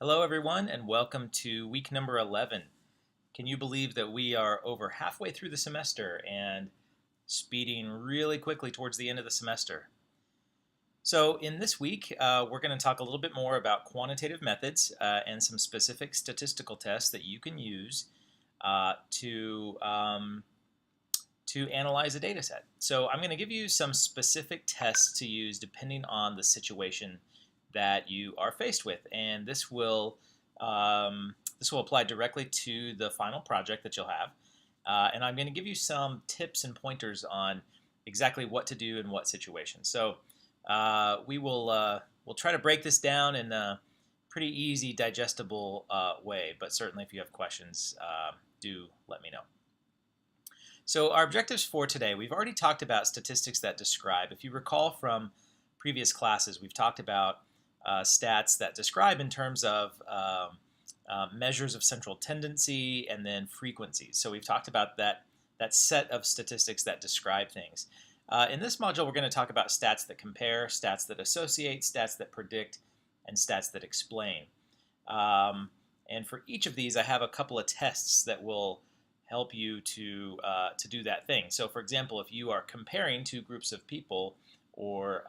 Hello, everyone, and welcome to week number 11. Can you believe that we are over halfway through the semester and speeding really quickly towards the end of the semester? So, in this week, we're going to talk a little bit more about quantitative methods and some specific statistical tests that you can use to analyze a data set. So, I'm going to give you some specific tests to use depending on the situation that you are faced with, and this will apply directly to the final project that you'll have. And I'm going to give you some tips and pointers on exactly what to do in what situation. So we'll try to break this down in a pretty easy, digestible way. But certainly, if you have questions, do let me know. So our objectives for today, we've already talked about statistics that describe. If you recall from previous classes, we've talked about stats that describe in terms of measures of central tendency and then frequencies. So we've talked about that set of statistics that describe things. In this module, we're going to talk about stats that compare, stats that associate, stats that predict, and stats that explain. And for each of these, I have a couple of tests that will help you to do that thing. So, for example, if you are comparing two groups of people, or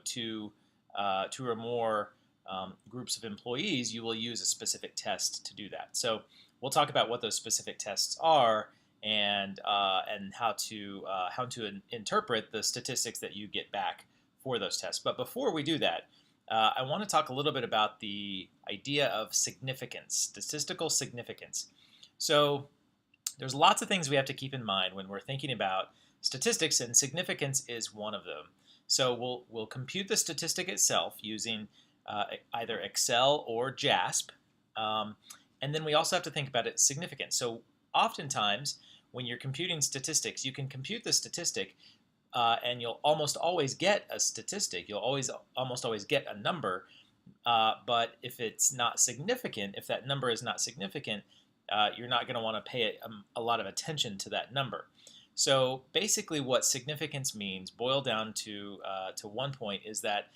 two or more groups of employees, you will use a specific test to do that. So we'll talk about what those specific tests are and how to interpret the statistics that you get back for those tests. But before we do that, I want to talk a little bit about the idea of significance, statistical significance. So there's lots of things we have to keep in mind when we're thinking about statistics, and significance is one of them. So we'll compute the statistic itself using either Excel or JASP, and then we also have to think about its significance. So oftentimes, when you're computing statistics, you can compute the statistic, and you'll almost always get a statistic. You'll almost always get a number, but if it's not significant, if that number is not significant, you're not going to want to pay a lot of attention to that number. So basically what significance means, boiled down to one point, is that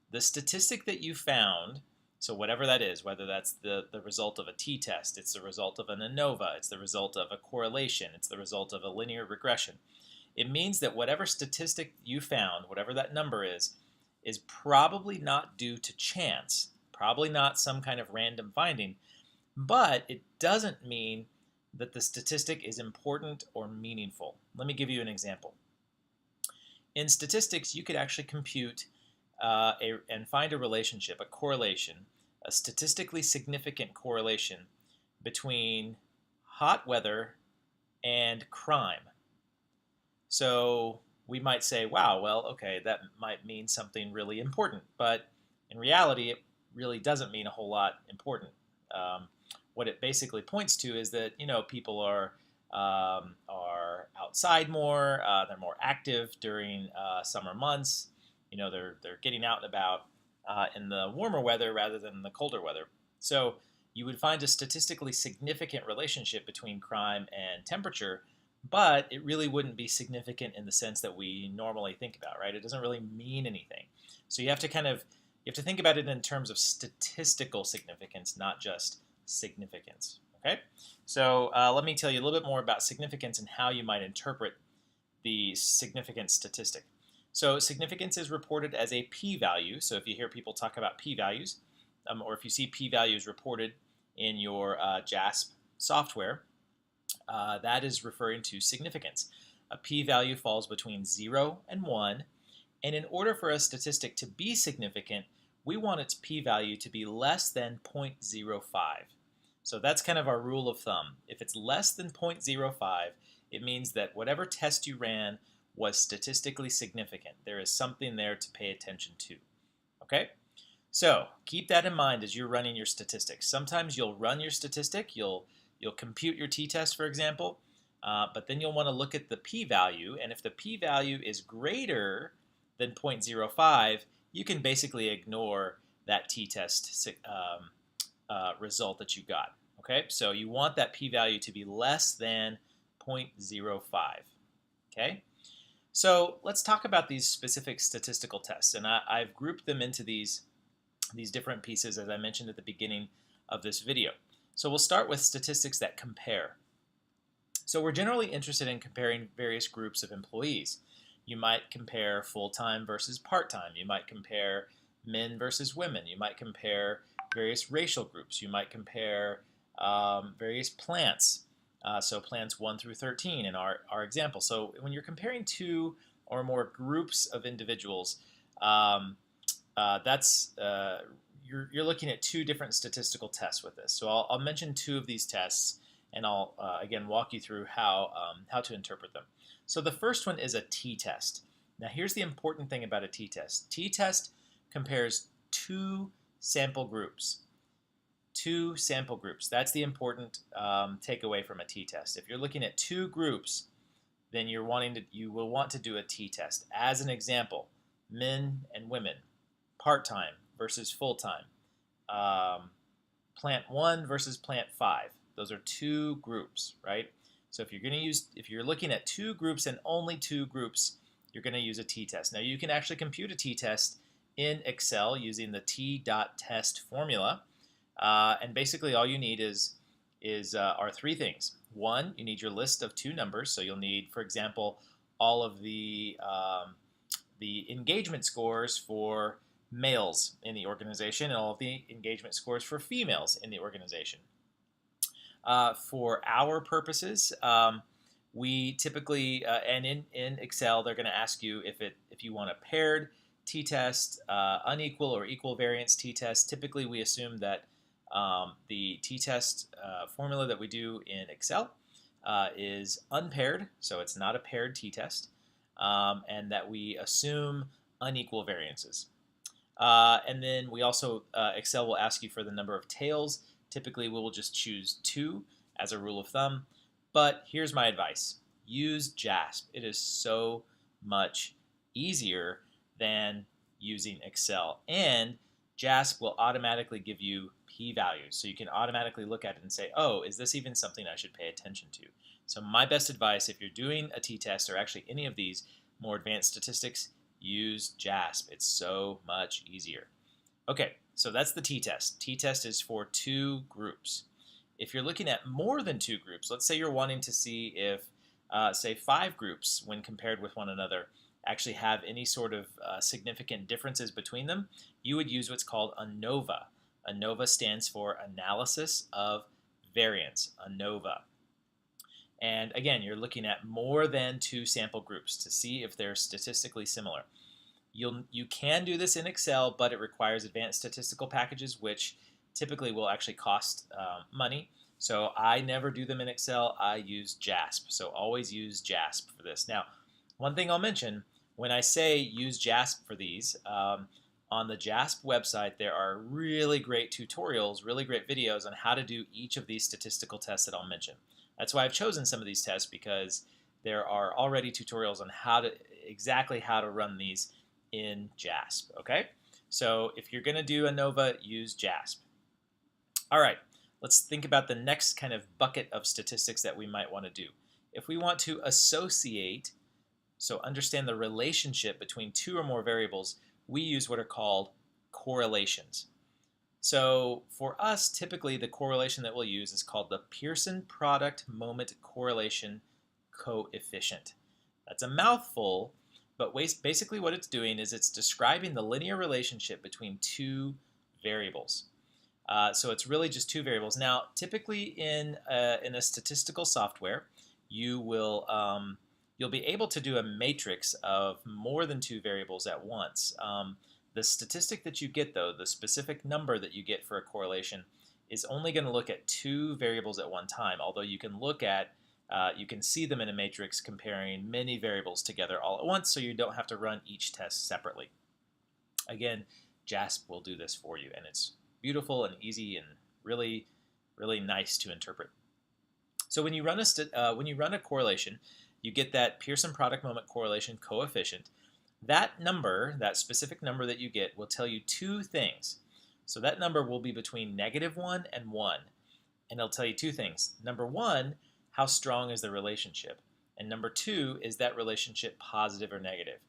the statistic that you found, so whatever that is, whether that's the result of a t-test, it's the result of an ANOVA, it's the result of a correlation, it's the result of a linear regression, it means that whatever statistic you found, whatever that number is probably not due to chance, probably not some kind of random finding, but it doesn't mean that the statistic is important or meaningful. Let me give you an example. In statistics, you could actually compute and find a relationship, a correlation, a statistically significant correlation between hot weather and crime. So we might say, wow, well, okay, that might mean something really important, but in reality, it really doesn't mean a whole lot important. What it basically points to is that people are outside more, they're more active during summer months. They're getting out and about in the warmer weather rather than the colder weather. So you would find a statistically significant relationship between crime and temperature, but it really wouldn't be significant in the sense that we normally think about, right? It doesn't really mean anything. So you have to think about it in terms of statistical significance, not just significance. Okay, so let me tell you a little bit more about significance and how you might interpret the significance statistic. So significance is reported as a p-value. So if you hear people talk about p-values, or if you see p-values reported in your JASP software, that is referring to significance. A p-value falls between 0 and 1, and in order for a statistic to be significant, we want its p-value to be less than 0.05. So that's kind of our rule of thumb. If it's less than 0.05, it means that whatever test you ran was statistically significant. There is something there to pay attention to. Okay? So keep that in mind as you're running your statistics. Sometimes you'll run your statistic, you'll compute your t-test, for example, but then you'll want to look at the p-value, and if the p-value is greater than 0.05, you can basically ignore that t-test result that you got. Okay, so you want that p-value to be less than 0.05. Okay, so let's talk about these specific statistical tests, and I've grouped them into these these different pieces, as I mentioned at the beginning of this video. So we'll start with statistics that compare. So we're generally interested in comparing various groups of employees. You might compare full-time versus part-time. You might compare men versus women. You might compare various racial groups. You might compare various plants. So plants 1 through 13 in our example. So when you're comparing two or more groups of individuals, you're looking at two different statistical tests with this. So I'll mention two of these tests, and I'll again walk you through how to interpret them. So the first one is a t-test. Now here's the important thing about a t-test. T-test compares two sample groups. Two sample groups. That's the important takeaway from a t-test. If you're looking at two groups, then you will want to do a t-test. As an example, men and women, part-time versus full-time, plant 1 versus plant 5. Those are two groups, right? So if you're looking at two groups and only two groups, you're going to use a t-test. Now you can actually compute a t-test in Excel using the t.test formula, and basically all you need are three things. One, you need your list of two numbers. So you'll need, for example, all of the engagement scores for males in the organization and all of the engagement scores for females in the organization. For our purposes, we typically, and in Excel, they're going to ask you if you want a paired t-test, unequal or equal variance t-test. Typically, we assume that the t-test formula that we do in Excel is unpaired, so it's not a paired t-test, and that we assume unequal variances. And then we also, Excel will ask you for the number of tails. Typically, we will just choose 2 as a rule of thumb. But here's my advice. Use JASP. It is so much easier than using Excel. And JASP will automatically give you p-values. So you can automatically look at it and say, oh, is this even something I should pay attention to? So my best advice, if you're doing a t-test or actually any of these more advanced statistics, use JASP. It's so much easier. Okay, so that's the t-test. T-test is for two groups. If you're looking at more than two groups, let's say you're wanting to see if, say, 5 groups, when compared with one another, actually have any sort of significant differences between them, you would use what's called ANOVA. ANOVA stands for Analysis of Variance, ANOVA. And again, you're looking at more than 2 sample groups to see if they're statistically similar. You can do this in Excel, but it requires advanced statistical packages, which typically will actually cost money. So I never do them in Excel. I use JASP. So always use JASP for this. Now, one thing I'll mention, when I say use JASP for these, on the JASP website, there are really great tutorials, really great videos on how to do each of these statistical tests that I'll mention. That's why I've chosen some of these tests, because there are already tutorials on exactly how to run these in JASP, okay? So if you're going to do ANOVA, use JASP. All right, let's think about the next kind of bucket of statistics that we might want to do. If we want to associate, so understand the relationship between 2 or more variables, we use what are called correlations. So for us, typically the correlation that we'll use is called the Pearson product moment correlation coefficient. That's a mouthful, but basically what it's doing is it's describing the linear relationship between 2 variables. So it's really just 2 variables. Now, typically in a statistical software, you'll be able to do a matrix of more than 2 variables at once. The statistic that you get, though, the specific number that you get for a correlation, is only going to look at 2 variables at one time, although you can you can see them in a matrix comparing many variables together all at once, so you don't have to run each test separately. Again, JASP will do this for you, and it's beautiful and easy and really, really nice to interpret. So when you run a correlation, you get that Pearson product moment correlation coefficient. That number, that specific number that you get, will tell you 2 things. So that number will be between -1 and 1. And it'll tell you 2 things. Number 1, how strong is the relationship? And number 2, is that relationship positive or negative?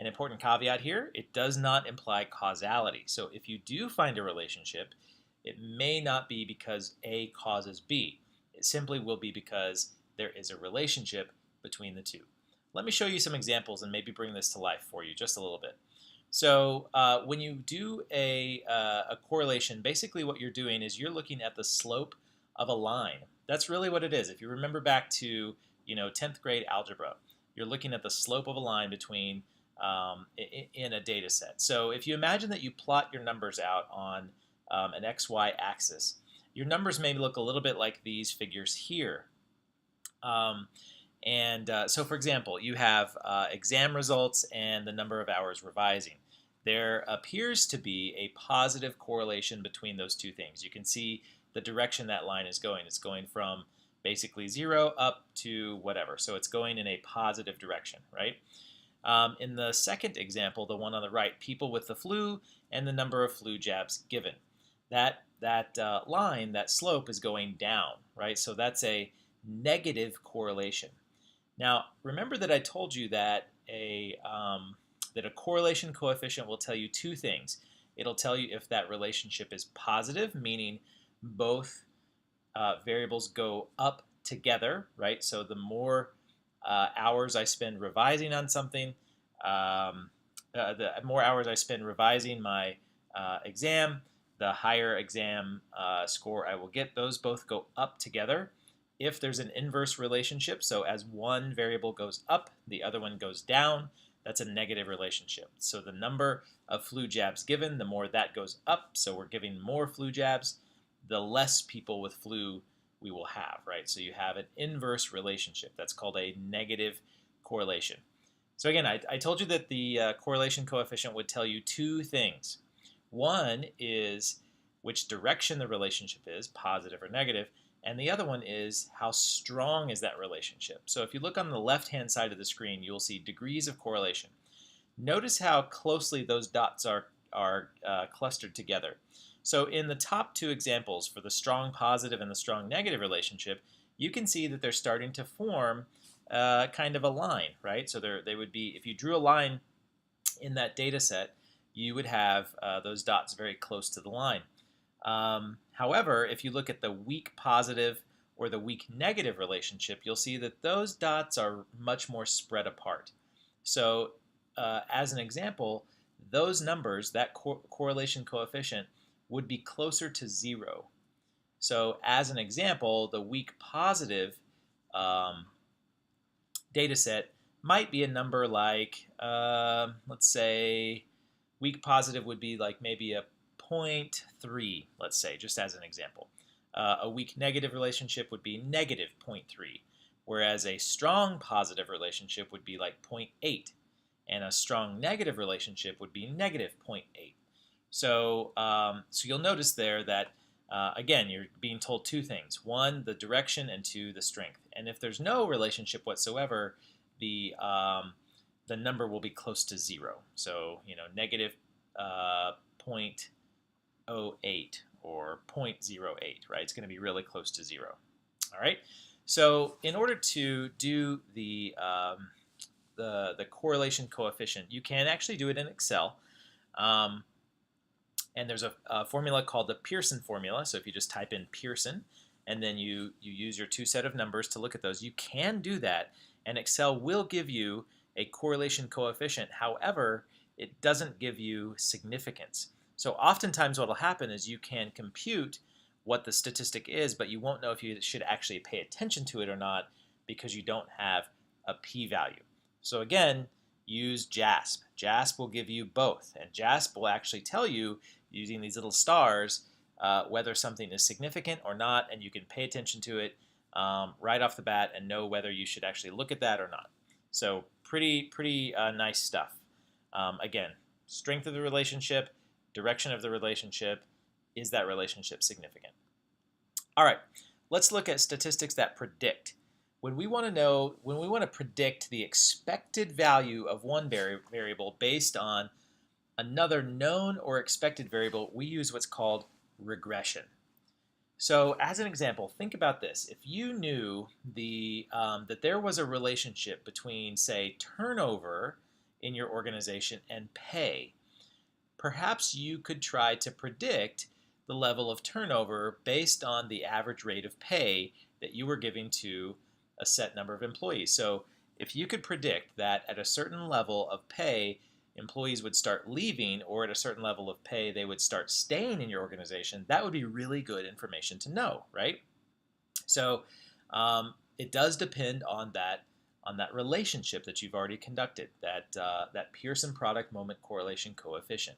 An important caveat here, it does not imply causality. So if you do find a relationship, it may not be because A causes B. It simply will be because there is a relationship between the two. Let me show you some examples and maybe bring this to life for you just a little bit. So when you do a correlation, basically what you're doing is you're looking at the slope of a line. That's really what it is. If you remember back to 10th grade algebra, you're looking at the slope of a line between in a data set. So if you imagine that you plot your numbers out on an XY axis, your numbers may look a little bit like these figures here. So for example, you have exam results and the number of hours revising. There appears to be a positive correlation between those two things. You can see the direction that line is going. It's going from basically 0 up to whatever. So it's going in a positive direction, right? In the second example, the one on the right, people with the flu and the number of flu jabs given. That line, that slope is going down, right? So that's a negative correlation. Now, remember that I told you that a correlation coefficient will tell you two things. It'll tell you if that relationship is positive, meaning both variables go up together, right? So the more hours I spend revising on something, the more hours I spend revising my exam, the higher exam score I will get. Those both go up together. If there's an inverse relationship, so as one variable goes up, the other one goes down, that's a negative relationship. So the number of flu jabs given, the more that goes up, so we're giving more flu jabs, the less people with flu we will have, right? So you have an inverse relationship. That's called a negative correlation. So again, I told you that the correlation coefficient would tell you two things. One is which direction the relationship is, positive or negative, and the other one is how strong is that relationship. So if you look on the left-hand side of the screen, you'll see degrees of correlation. Notice how closely those dots are clustered together. So in the top two examples for the strong positive and the strong negative relationship, you can see that they're starting to form kind of a line, right? So they would be, if you drew a line in that data set, you would have those dots very close to the line. However, if you look at the weak positive or the weak negative relationship, you'll see that those dots are much more spread apart. So as an example, those numbers, that correlation coefficient, would be closer to 0. So as an example, the weak positive data set might be a number like, let's say, weak positive would be like maybe a 0.3, let's say, just as an example. A weak negative relationship would be negative 0.3, whereas a strong positive relationship would be like 0.8, and a strong negative relationship would be negative 0.8. So you'll notice there that, again, you're being told two things. One, the direction, and two, the strength. And if there's no relationship whatsoever, the number will be close to 0. So, negative 0.08 or 0.08, right? It's going to be really close to 0. All right. So in order to do the correlation coefficient, you can actually do it in Excel. And there's a formula called the Pearson formula. So if you just type in Pearson and then you use your two set of numbers to look at those, you can do that. And Excel will give you a correlation coefficient. However, it doesn't give you significance. So oftentimes what will happen is you can compute what the statistic is, but you won't know if you should actually pay attention to it or not because you don't have a p-value. So again, use JASP. JASP will give you both, and JASP will actually tell you, using these little stars, whether something is significant or not, and you can pay attention to it right off the bat and know whether you should actually look at that or not. So pretty nice stuff. Again, strength of the relationship, direction of the relationship, is that relationship significant? All right, let's look at statistics that predict. When we want to predict the expected value of one variable based on another known or expected variable, we use what's called regression. So as an example, think about this. If you knew that there was a relationship between, say, turnover in your organization and pay. Perhaps you could try to predict the level of turnover based on the average rate of pay that you were giving to a set number of employees. So if you could predict that at a certain level of pay, employees would start leaving, or at a certain level of pay, they would start staying in your organization, that would be really good information to know, right? So it does depend on that relationship that you've already conducted, that Pearson product moment correlation coefficient.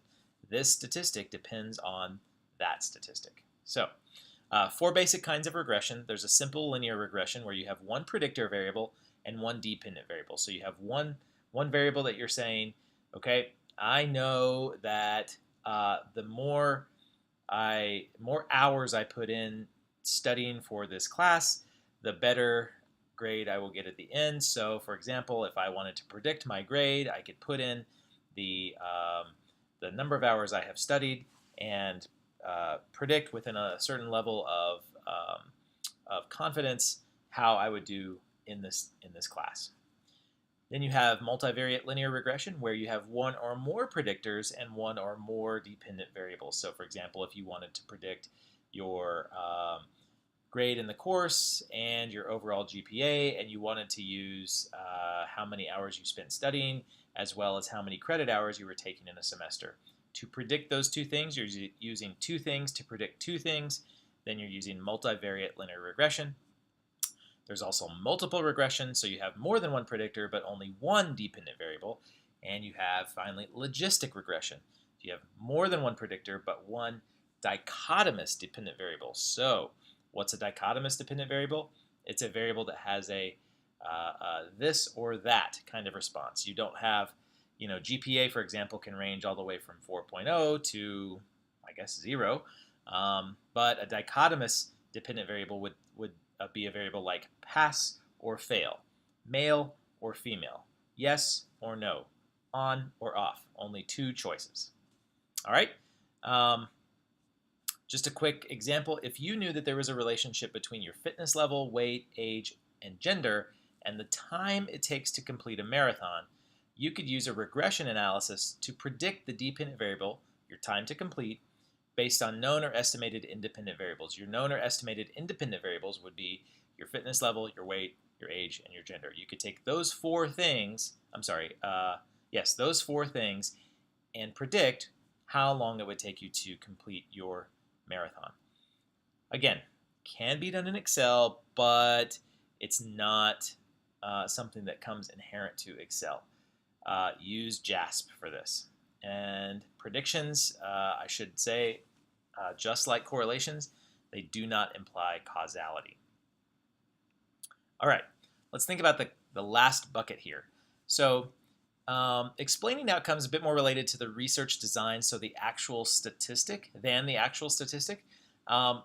This statistic depends on that statistic. So 4 basic kinds of regression. There's a simple linear regression where you have one predictor variable and one dependent variable. So you have one variable that you're saying, okay, I know that the more hours I put in studying for this class, the better grade I will get at the end. So for example, if I wanted to predict my grade, I could put in the number of hours I have studied and predict within a certain level of confidence how I would do in this class. Then you have multivariate linear regression, where you have one or more predictors and one or more dependent variables. So for example, if you wanted to predict your grade in the course and your overall GPA, and you wanted to use how many hours you spent studying, as well as how many credit hours you were taking in a semester. To predict those two things, you're using two things to predict two things. Then you're using multivariate linear regression. There's also multiple regression, so you have more than one predictor but only one dependent variable. And you have, finally, logistic regression. You have more than one predictor but one dichotomous dependent variable. So what's a dichotomous dependent variable? It's a variable that has a this or that kind of response. You don't have, GPA, for example, can range all the way from 4.0 to, I guess, 0. But a dichotomous dependent variable would be a variable like pass or fail, male or female, yes or no, on or off. Only 2 choices. All right. Just a quick example. If you knew that there was a relationship between your fitness level, weight, age, and gender, and the time it takes to complete a marathon, you could use a regression analysis to predict the dependent variable, your time to complete, based on known or estimated independent variables. Your known or estimated independent variables would be your fitness level, your weight, your age, and your gender. You could take those 4 things, those 4 things, and predict how long it would take you to complete your marathon. Again, can be done in Excel, but it's not something that comes inherent to Excel. Use JASP for this. And predictions, I should say, just like correlations, they do not imply causality. All right, let's think about the last bucket here. So explaining outcomes is a bit more related to the research design, so the actual statistic than the actual statistic.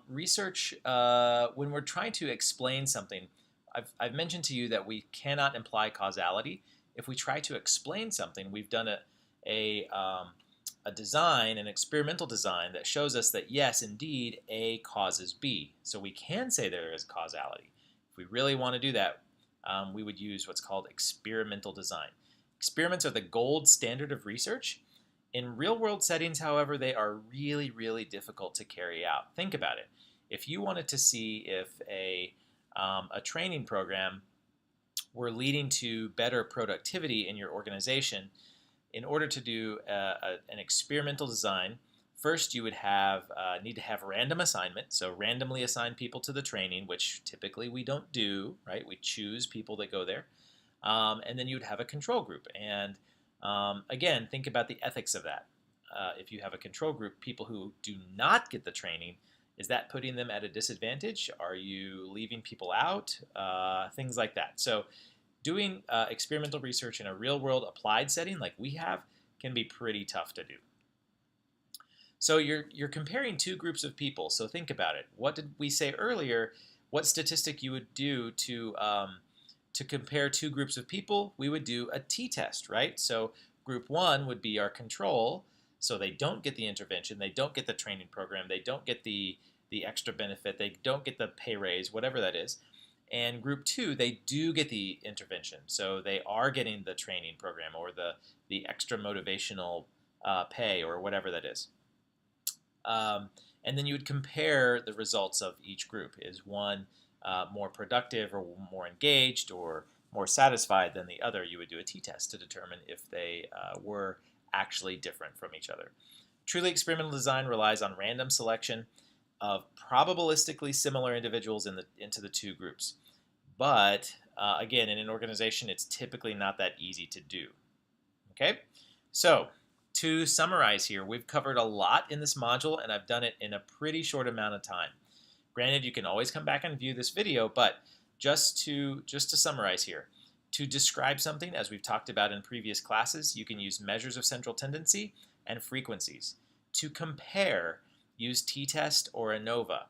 Research, when we're trying to explain something, I've mentioned to you that we cannot imply causality. If we try to explain something, we've done a design, an experimental design, that shows us that yes, indeed, A causes B. So we can say there is causality. If we really want to do that, we would use what's called experimental design. Experiments are the gold standard of research. In real-world settings, however, they are really, really difficult to carry out. Think about it. If you wanted to see if a training program were leading to better productivity in your organization, in order to do an experimental design, first you would need to have random assignment, so randomly assign people to the training, which typically we don't do, right? We choose people that go there. And then you would have a control group. And again, think about the ethics of that. If you have a control group, people who do not get the training, is that putting them at a disadvantage? Are you leaving people out? Things like that. So doing experimental research in a real-world applied setting like we have can be pretty tough to do. So you're comparing 2 groups of people. So think about it. What did we say earlier? What statistic you would do to compare 2 groups of people? We would do a t-test, right? So group 1 would be our control. So they don't get the intervention, they don't get the training program, they don't get the extra benefit, they don't get the pay raise, whatever that is. And group 2, they do get the intervention. So they are getting the training program or the extra motivational pay or whatever that is. And then you would compare the results of each group. Is one more productive or more engaged or more satisfied than the other? You would do a t-test to determine if they were actually different from each other. Truly experimental design relies on random selection of probabilistically similar individuals into the two groups. But again, in an organization, it's typically not that easy to do. Okay, so to summarize here, we've covered a lot in this module, and I've done it in a pretty short amount of time. Granted, you can always come back and view this video, but just to summarize here, to describe something, as we've talked about in previous classes, you can use measures of central tendency and frequencies. To compare, use t-test or ANOVA.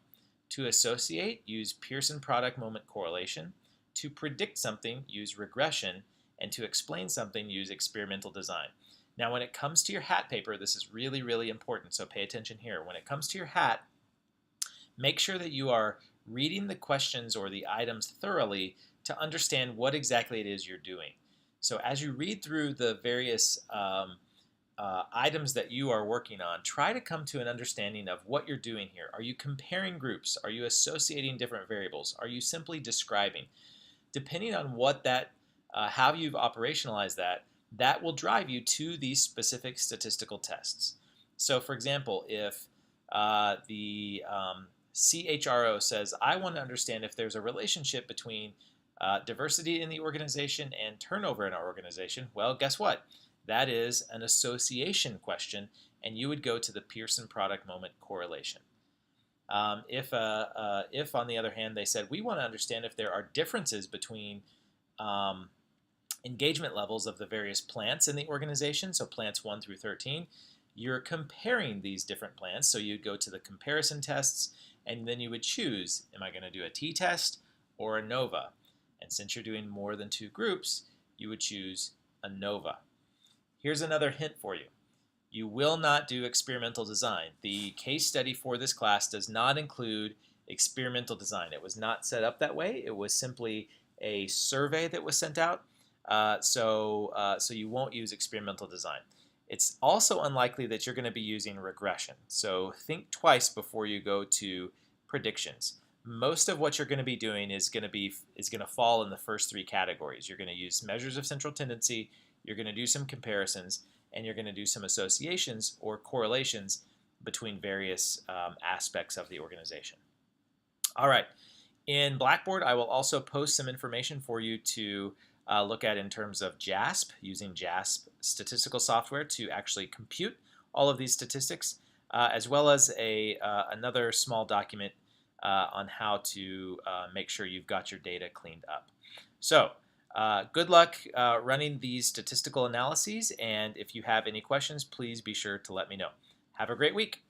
To associate, use Pearson product moment correlation. To predict something, use regression. And to explain something, use experimental design. Now, when it comes to your hat paper, this is really, really important, so pay attention here. When it comes to your hat, make sure that you are reading the questions or the items thoroughly to understand what exactly it is you're doing. So as you read through the various items that you are working on, try to come to an understanding of what you're doing here. Are you comparing groups? Are you associating different variables? Are you simply describing? Depending on what that, how you've operationalized that, that will drive you to these specific statistical tests. So for example, if the CHRO says, I want to understand if there's a relationship between diversity in the organization and turnover in our organization, well, guess what? That is an association question, and you would go to the Pearson product moment correlation. If on the other hand, they said, we want to understand if there are differences between engagement levels of the various plants in the organization, so plants 1 through 13, you're comparing these different plants, so you'd go to the comparison tests, and then you would choose, am I going to do a t-test or ANOVA? And since you're doing more than 2 groups, you would choose ANOVA. Here's another hint for you. You will not do experimental design. The case study for this class does not include experimental design. It was not set up that way. It was simply a survey that was sent out. So you won't use experimental design. It's also unlikely that you're going to be using regression. So think twice before you go to predictions. Most of what you're going to be doing is going to fall in the first 3 categories. You're going to use measures of central tendency, you're going to do some comparisons, and you're going to do some associations or correlations between various aspects of the organization. All right. In Blackboard, I will also post some information for you to look at in terms of JASP, using JASP statistical software to actually compute all of these statistics, as well as another small document on how to make sure you've got your data cleaned up. So good luck running these statistical analyses, and if you have any questions, please be sure to let me know. Have a great week.